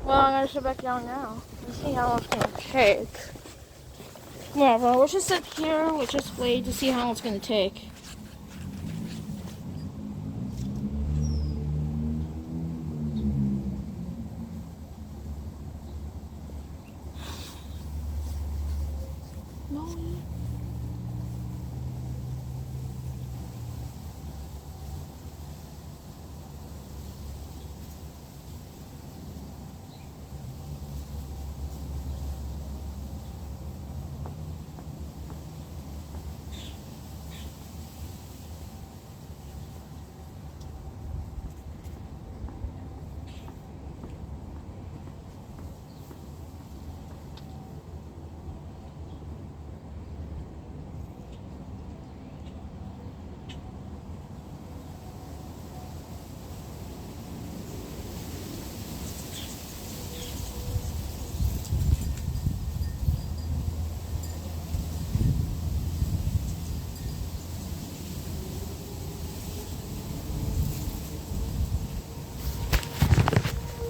Well, I'm gonna sit back down now and see how long it's gonna take. Whatever, we'll just sit here, we'll just wait to see how long it's gonna take. No.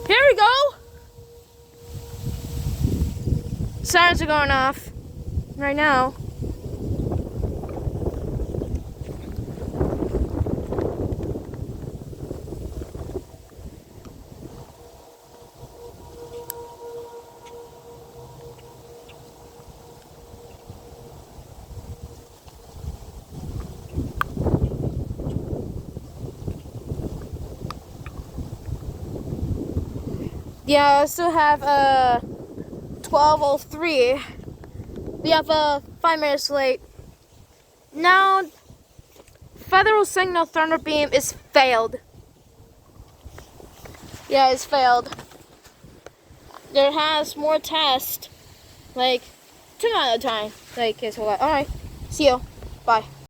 Here we go! Sirens are going off right now. Yeah, I still have 12:03. We have 5 minutes late. Now, federal signal thunderbeam is failed. Yeah, it's failed. There has more tests, like 2 at a time. Like, it's a lot. Alright, see you. Bye.